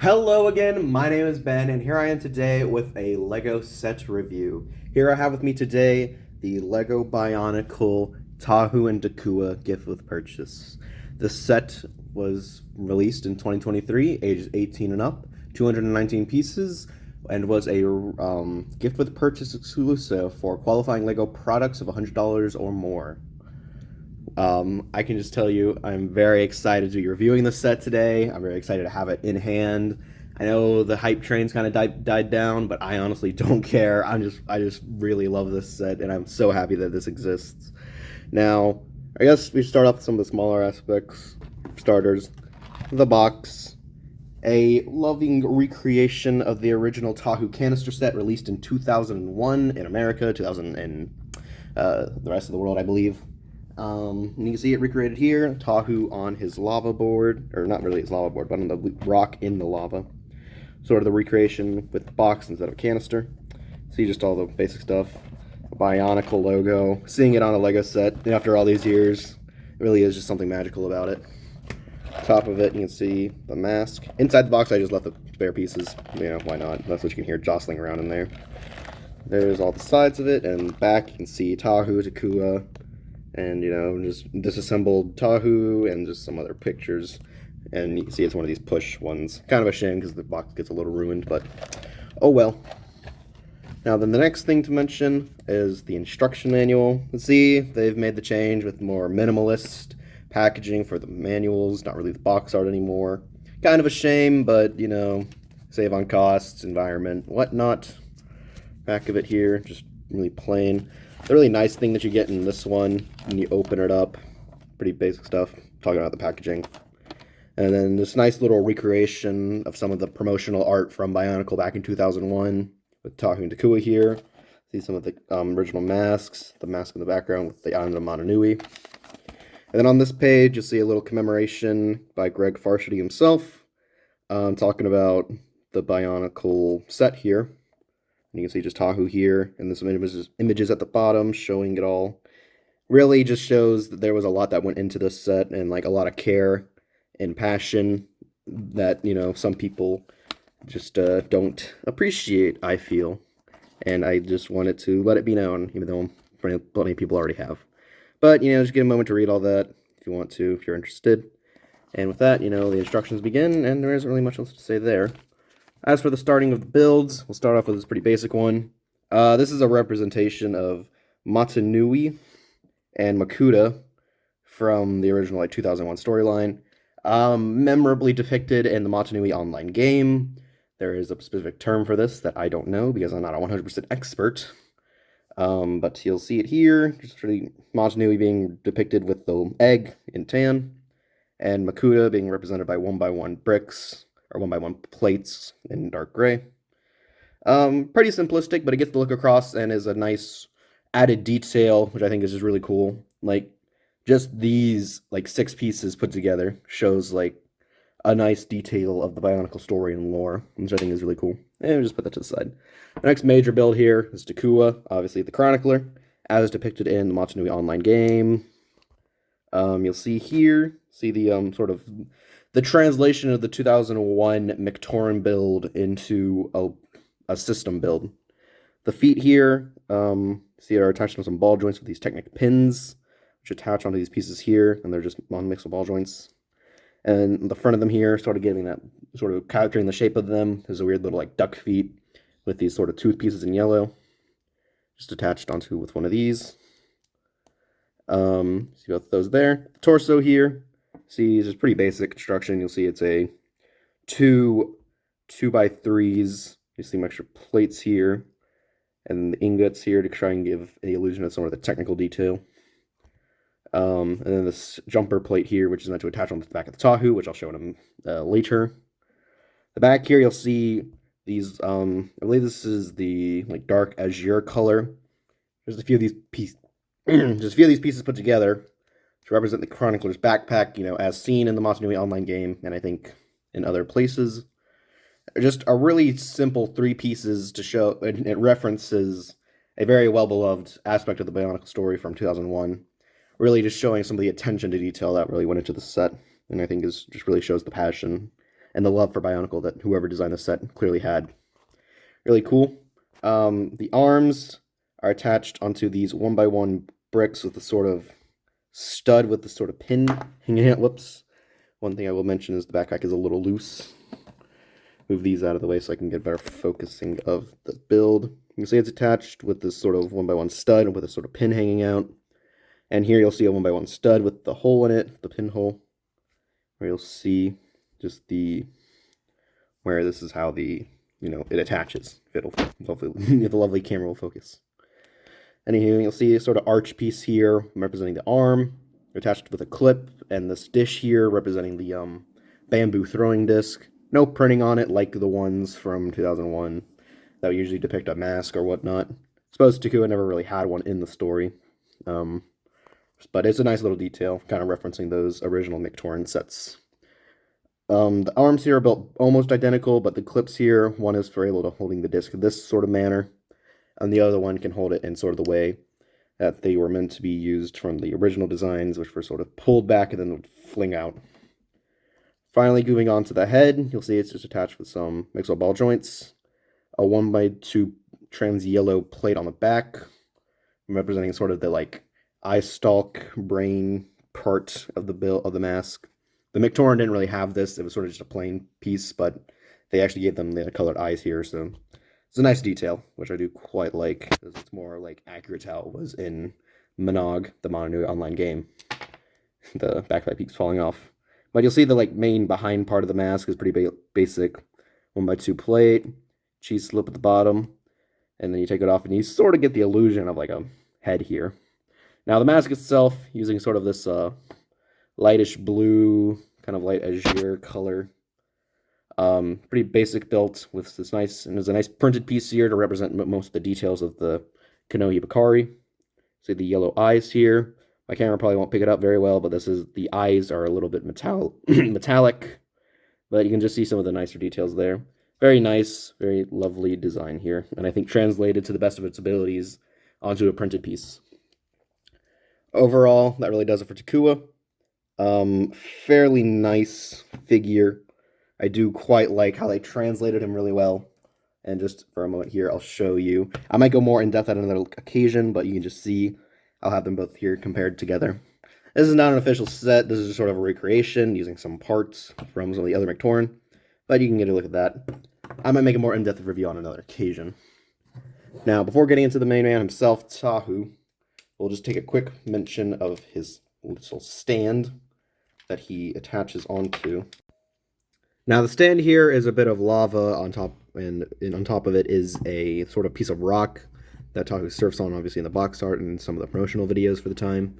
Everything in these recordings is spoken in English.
Hello again, my name is Ben, and here I am today with a LEGO set review. Here I have with me today the LEGO Bionicle Tahu and Takua gift with purchase. The set was released in 2023, ages 18 and up, 219 pieces, and was a gift with purchase exclusive for qualifying LEGO products of $100 or more. I can just tell you, I'm very excited to be reviewing the set today. I'm very excited to have it in hand. I know the hype train's kind of died down, but I honestly don't care. I just really love this set, and I'm so happy that this exists. Now, I guess we start off with some of the smaller aspects. Starters, the box, a loving recreation of the original Tahu canister set released in 2001 in America, 2000 in the rest of the world, I believe. And you can see it recreated here. Tahu on his lava board, or not really his lava board, but on the rock in the lava. Sort of the recreation with the box instead of a canister. See just all the basic stuff. A Bionicle logo. Seeing it on a LEGO set after all these years, it really is just something magical about it. Top of it, you can see the mask. Inside the box, I just left the spare pieces. You know, why not? That's what you can hear jostling around in there. There's all the sides of it, and back you can see Tahu, Takua, and, you know, just disassembled Tahu and just some other pictures. And you can see it's one of these push ones. Kind of a shame because the box gets a little ruined, but oh well. Now then, the next thing to mention is the instruction manual. See, they've made the change with more minimalist packaging for the manuals, not really the box art anymore. Kind of a shame, but, you know, save on costs, environment, whatnot. Back of it here, just really plain. The really nice thing that you get in this one, when you open it up, pretty basic stuff, talking about the packaging. And then this nice little recreation of some of the promotional art from Bionicle back in 2001, with Tahu and Takua here. See some of the original masks, the mask in the background with the island of Motunui. And then on this page, you'll see a little commemoration by Greg Farshidy himself, talking about the Bionicle set here. And you can see just Tahu here, and there's some images at the bottom showing it all. Really just shows that there was a lot that went into this set, and like a lot of care and passion that, you know, some people just don't appreciate, I feel. And I just wanted to let it be known, even though plenty of people already have. But, you know, just give a moment to read all that if you want to, if you're interested. And with that, you know, the instructions begin, and there isn't really much else to say there. As for the starting of the builds, we'll start off with this pretty basic one. This is a representation of Motunui and Makuta from the original 2001 storyline. Memorably depicted in the Motunui online game. There is a specific term for this that I don't know because I'm not a 100% expert. But you'll see it here. Just really Motunui being depicted with the egg in tan, and Makuta being represented by 1x1 bricks, or 1x1 plates in dark gray. Pretty simplistic, but it gets the look across and is a nice added detail, which I think is just really cool. Like, just these, like, 6 pieces put together shows, like, a nice detail of the Bionicle story and lore, which I think is really cool. And we'll just put that to the side. The next major build here is Takua, obviously the Chronicler, as depicted in the Motunui online game. You'll see here, the sort of the translation of the 2001 McTorrin build into a system build. The feet here, see, are attached to some ball joints with these Technic pins, which attach onto these pieces here, and they're just on-mixable ball joints. And the front of them here, sort of giving that, sort of capturing the shape of them, is a weird little, like, duck feet with these sort of tooth pieces in yellow, just attached onto with one of these. See both those there. The torso here, see, it's pretty basic construction. You'll see it's a 2x3s. You see some extra plates here, and the ingots here to try and give the illusion of some of the technical detail. And then this jumper plate here, which is meant to attach on the back of the Tahu, which I'll show in later. The back here, you'll see these, I believe this is the, like, dark azure color. There's a few of these pieces, put together to represent the Chronicler's backpack, you know, as seen in the Motunui online game, and I think in other places. Just a really simple 3 pieces to show, and it references a very well-beloved aspect of the Bionicle story from 2001. Really just showing some of the attention to detail that really went into the set, and I think just really shows the passion and the love for Bionicle that whoever designed the set clearly had. Really cool. The arms are attached onto these 1x1 bricks with a sort of stud with the sort of pin hanging out. Whoops. One thing I will mention is the backpack is a little loose. Move these out of the way so I can get better focusing of the build. You can see it's attached with this sort of 1x1 stud with a sort of pin hanging out. And here you'll see a 1x1 stud with the hole in it, the pinhole, where you'll see just where this is how it attaches. It'll hopefully the lovely camera will focus. Anywho, you'll see a sort of arch piece here representing the arm, attached with a clip, and this dish here representing the bamboo throwing disc. No printing on it like the ones from 2001 that would usually depict a mask or whatnot. I suppose Takua never really had one in the story. But it's a nice little detail, kind of referencing those original Mictoran sets. The arms here are built almost identical, but the clips here, one is for able to holding the disc this sort of manner, and the other one can hold it in sort of the way that they were meant to be used from the original designs, which were sort of pulled back and then would fling out. Finally, moving on to the head, you'll see it's just attached with some mixed ball joints, a 1x2 trans yellow plate on the back, representing sort of the eye stalk brain part of the mask. The Mictoran didn't really have this; it was sort of just a plain piece, but they actually gave them the colored eyes here, so it's a nice detail, which I do quite like, because it's more accurate to how it was in Monog, the Mono online game. The backpack keeps falling off. But you'll see the main behind part of the mask is pretty basic 1x2 plate, cheese slip at the bottom, and then you take it off and you sort of get the illusion of a head here. Now the mask itself, using sort of this lightish blue, kind of light azure color, pretty basic built with this nice, and there's a nice printed piece here to represent most of the details of the Kanohi Bakari. See the yellow eyes here. My camera probably won't pick it up very well, but the eyes are a little bit metallic, but you can just see some of the nicer details there. Very nice, very lovely design here, and I think translated to the best of its abilities onto a printed piece. Overall, that really does it for Takua. Fairly nice figure. I do quite like how they translated him really well. And just for a moment here, I'll show you. I might go more in depth at another occasion, but you can just see I'll have them both here compared together. This is not an official set. This is just sort of a recreation using some parts from some of the other Mictoran, but you can get a look at that. I might make a more in-depth review on another occasion. Now, before getting into the main man himself, Tahu, we'll just take a quick mention of his little stand that he attaches onto. Now, the stand here is a bit of lava on top, and on top of it is a sort of piece of rock that Tahu surfs on, obviously, in the box art and some of the promotional videos for the time.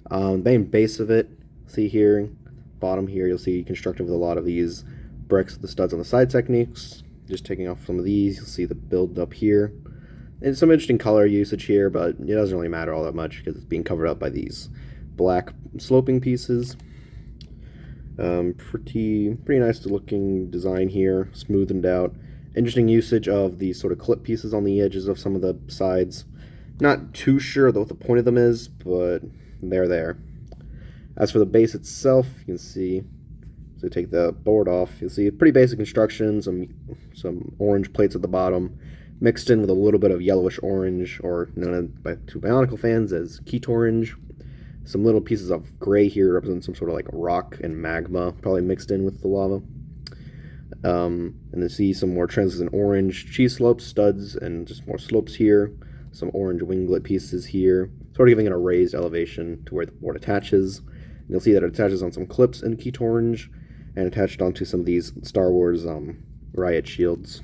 The main base of it, see here, bottom here, you'll see constructed with a lot of these bricks with the studs on the side techniques. Just taking off some of these, you'll see the build up here. And some interesting color usage here, but it doesn't really matter all that much because it's being covered up by these black sloping pieces. Pretty nice looking design here, smoothened out. Interesting usage of these sort of clip pieces on the edges of some of the sides. Not too sure what the point of them is, but they're there. As for the base itself, you can see, so take the board off, you'll see pretty basic construction, some orange plates at the bottom, mixed in with a little bit of yellowish orange, or known by Bionicle fans as Keat orange. Some little pieces of gray here represent some sort of rock and magma, probably mixed in with the lava. And then see some more translucent orange cheese slopes, studs, and just more slopes here. Some orange winglet pieces here, sort of giving it a raised elevation to where the board attaches. And you'll see that it attaches on some clips in Keat orange, and attached onto some of these Star Wars riot shields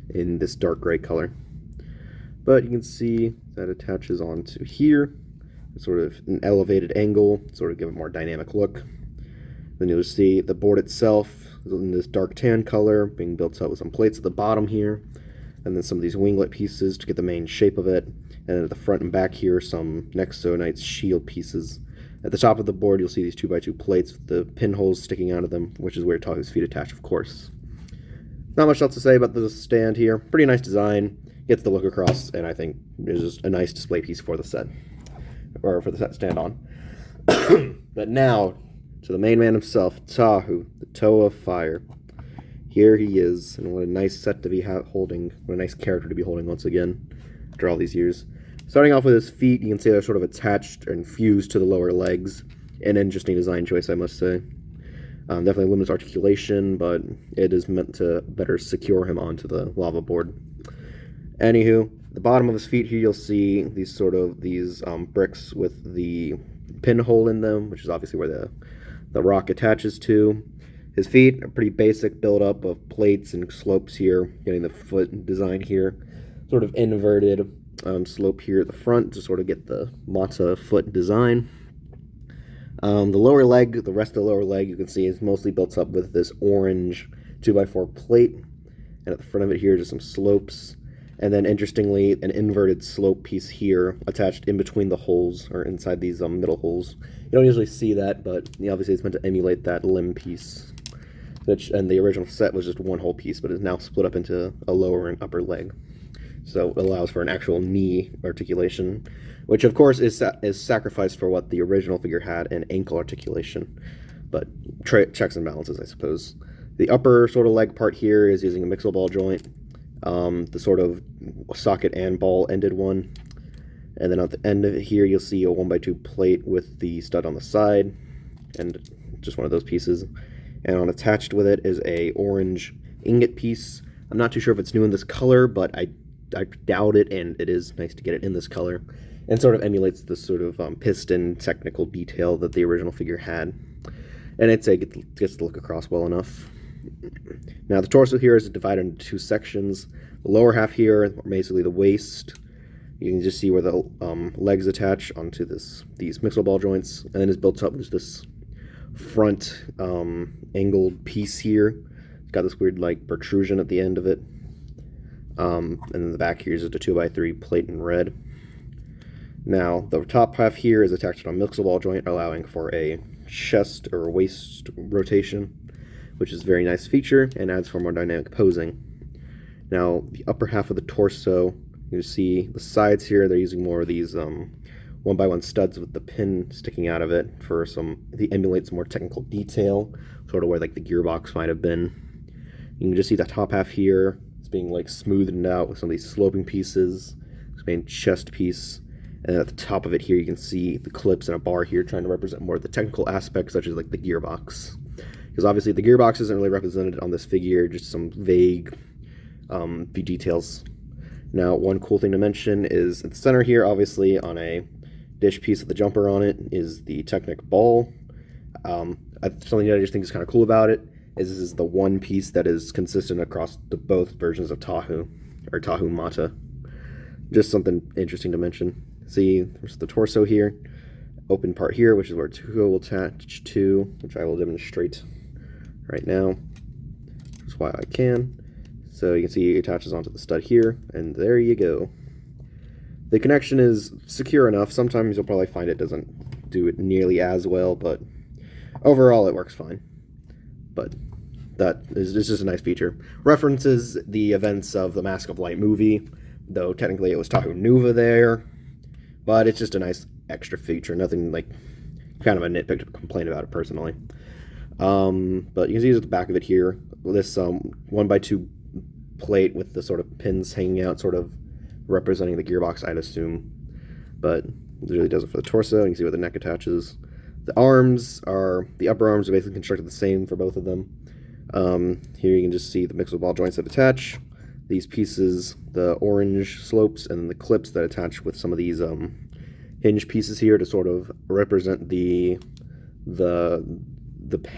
in this dark gray color. But you can see that attaches onto here, sort of an elevated angle, sort of give a more dynamic look. Then you'll see the board itself in this dark tan color, being built up with some plates at the bottom here, and then some of these winglet pieces to get the main shape of it. And then at the front and back here, some Nexo Knights shield pieces. At the top of the board, you'll see these 2x2 plates with the pinholes sticking out of them, which is where Tahu's feet attach, of course. Not much else to say about the stand here. Pretty nice design, gets the look across, and I think is just a nice display piece for the set, or for the set to stand on. But now, to the main man himself, Tahu, the Toe of Fire. here he is, and what a nice set to be holding, what a nice character to be holding once again, after all these years. Starting off with his feet, you can see they're sort of attached and fused to the lower legs. An interesting design choice, I must say. Definitely limits articulation, but it is meant to better secure him onto the lava board. Anywho, the bottom of his feet here, you'll see these bricks with the pinhole in them, which is obviously where the rock attaches to. His feet are pretty basic build-up of plates and slopes here, getting the foot design here. Sort of inverted slope here at the front to sort of get the Mata foot design. The lower leg, the rest of the lower leg, you can see is mostly built up with this orange 2x4 plate. And at the front of it here, just some slopes. And then, interestingly, an inverted slope piece here attached in between the holes, or inside these middle holes. You don't usually see that, but obviously it's meant to emulate that limb piece. And the original set was just one whole piece, but is now split up into a lower and upper leg. So it allows for an actual knee articulation, which of course is sacrificed for what the original figure had, an ankle articulation. But checks and balances, I suppose. The upper sort of leg part here is using a mixel ball joint, the sort of socket and ball ended one. And then at the end of it here, you'll see a 1x2 plate with the stud on the side, and just one of those pieces. And on attached with it is a orange ingot piece. I'm not too sure if it's new in this color, but I doubt it, and it is nice to get it in this color. And sort of emulates the sort of piston technical detail that the original figure had. And it gets to look across well enough. Now the torso here is divided into two sections. The lower half here, basically the waist. You can just see where the legs attach onto these mixel ball joints, and then it's built up with this front angled piece here. It's got this weird like protrusion at the end of it. And then the back here is just a 2x3 plate in red. Now the top half here is attached on a mixel ball joint, allowing for a chest or waist rotation, which is a very nice feature and adds for more dynamic posing. Now the upper half of the torso, you see the sides here, they're using more of these 1x1 studs with the pin sticking out of it for the emulates more technical detail, sort of where like the gearbox might have been. You can just see the top half here is being like smoothed out with some of these sloping pieces, this main chest piece, and then at the top of it here you can see the clips and a bar here trying to represent more of the technical aspects, such as like the gearbox. Because obviously the gearbox isn't really represented on this figure, just some vague details. Now, one cool thing to mention is at the center here, obviously on a dish piece with the jumper on it, is the Technic ball. Something that I just think is kind of cool about it is this is the one piece that is consistent across both versions of Tahu, or Tahu Mata. Just something interesting to mention. See, there's the torso here, open part here, which is where Takua will attach to, which I will demonstrate right now, just while I can. So you can see it attaches onto the stud here, and there you go. The connection is secure enough. Sometimes you'll probably find it doesn't do it nearly as well, but overall it works fine. But that is just a nice feature. References the events of the Mask of Light movie, though technically it was Tahu Nuva there, but it's just a nice extra feature. Nothing like kind of a nitpick to complain about it personally. But you can see at the back of it here, this 1x2 plate with the sort of pins hanging out, sort of representing the gearbox, I'd assume. But it really does it for the torso. You can see where the neck attaches. The upper arms are basically constructed the same for both of them. Here you can just see the mixel ball joints that attach. These pieces, the orange slopes, and then the clips that attach with some of these hinge pieces here to sort of represent the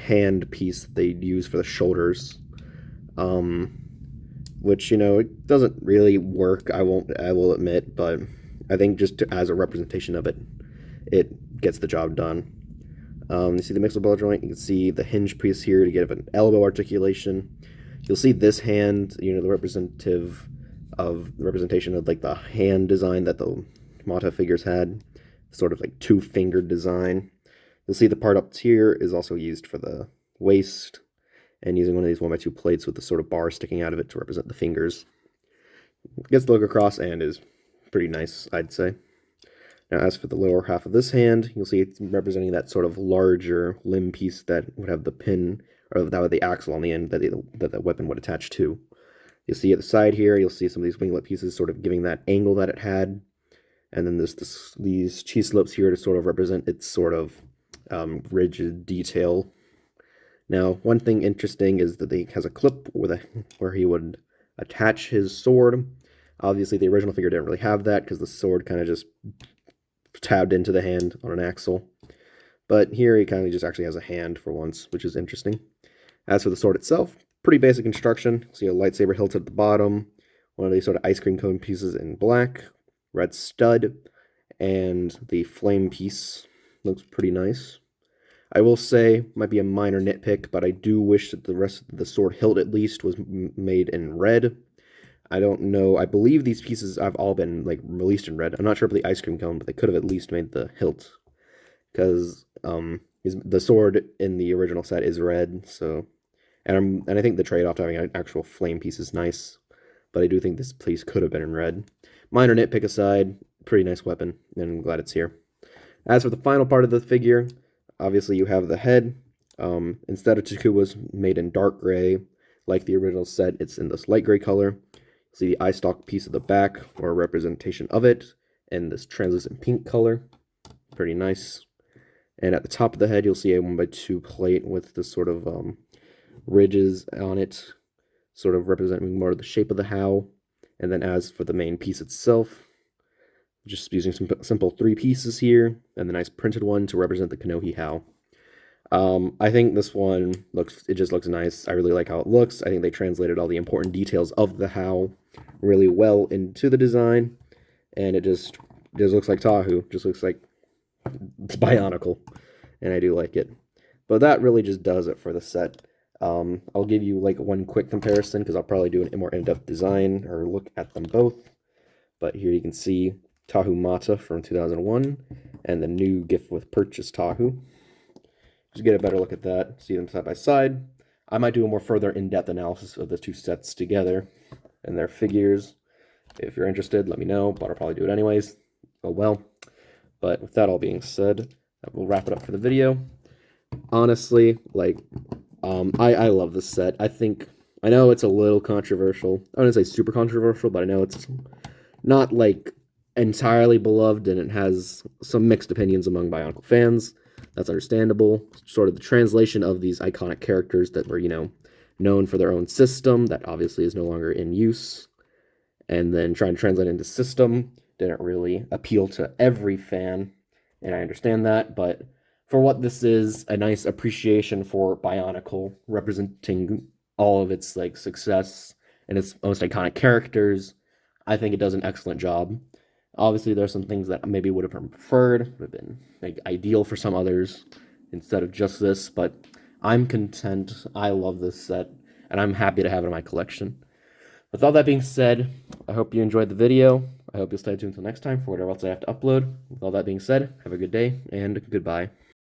hand piece that they use for the shoulders. Which, it doesn't really work, I will admit, but I think just as a representation of it, it gets the job done. You see the mixel ball joint, you can see the hinge piece here to get an elbow articulation. You'll see this hand, the representation of like the hand design that the Mata figures had, sort of like two-fingered design. You'll see the part up here is also used for the waist, and using one of these 1x2 plates with the sort of bar sticking out of it to represent the fingers. Gets the look across and is pretty nice, I'd say. Now, as for the lower half of this hand, you'll see it's representing that sort of larger limb piece that would have the pin or that with the axle on the end that the weapon would attach to. You'll see at the side here, you'll see some of these winglet pieces sort of giving that angle that it had. And then there's these cheese slopes here to sort of represent its sort of rigid detail. Now, one thing interesting is that he has a clip where he would attach his sword. Obviously, the original figure didn't really have that because the sword kind of just tabbed into the hand on an axle. But here he kind of just actually has a hand for once, which is interesting. As for the sword itself, pretty basic construction. See a lightsaber hilt at the bottom, one of these sort of ice cream cone pieces in black, red stud, and the flame piece looks pretty nice. I will say, might be a minor nitpick, but I do wish that the rest of the sword hilt at least was made in red. I don't know. I believe these pieces have all been like released in red. I'm not sure about the ice cream cone, but they could have at least made the hilt, because the sword in the original set is red. So, and I think the trade-off to having an actual flame piece is nice, but I do think this piece could have been in red. Minor nitpick aside, pretty nice weapon, and I'm glad it's here. As for the final part of the figure, obviously you have the head. Instead of Takua's made in dark gray, like the original set, it's in this light gray color. See the eye stalk piece of the back, or a representation of it, in this translucent pink color. Pretty nice. And at the top of the head, you'll see a 1x2 plate with this sort of ridges on it, sort of representing more of the shape of the How. And then as for the main piece itself, just using some simple 3 pieces here, and the nice printed one to represent the Kanohi How. I think this one just looks nice. I really like how it looks. I think they translated all the important details of the How really well into the design, and it just looks like Tahu. Just looks like it's Bionicle, and I do like it. But that really just does it for the set. I'll give you like one quick comparison because I'll probably do a more in-depth design or look at them both. But here you can see Tahu Mata from 2001 and the new gift with purchase Tahu. Just get a better look at that, see them side by side. I might do a more further in-depth analysis of the two sets together and their figures. If you're interested, let me know, but I'll probably do it anyways. Oh well. But with that all being said, we'll wrap it up for the video. Honestly, like, I love this set. I know it's a little controversial. I wouldn't say super controversial, but I know it's not, like, entirely beloved, and it has some mixed opinions among Bionicle fans. That's understandable. Sort of the translation of these iconic characters that were, known for their own system, that obviously is no longer in use, and then trying to translate into system didn't really appeal to every fan, and I understand that, but for what this is, a nice appreciation for Bionicle, representing all of its like success and its most iconic characters, I think it does an excellent job. Obviously, there's some things that maybe would have been preferred, would have been like ideal for some others instead of just this, but I'm content. I love this set, and I'm happy to have it in my collection. With all that being said, I hope you enjoyed the video. I hope you'll stay tuned until next time for whatever else I have to upload. With all that being said, have a good day, and goodbye.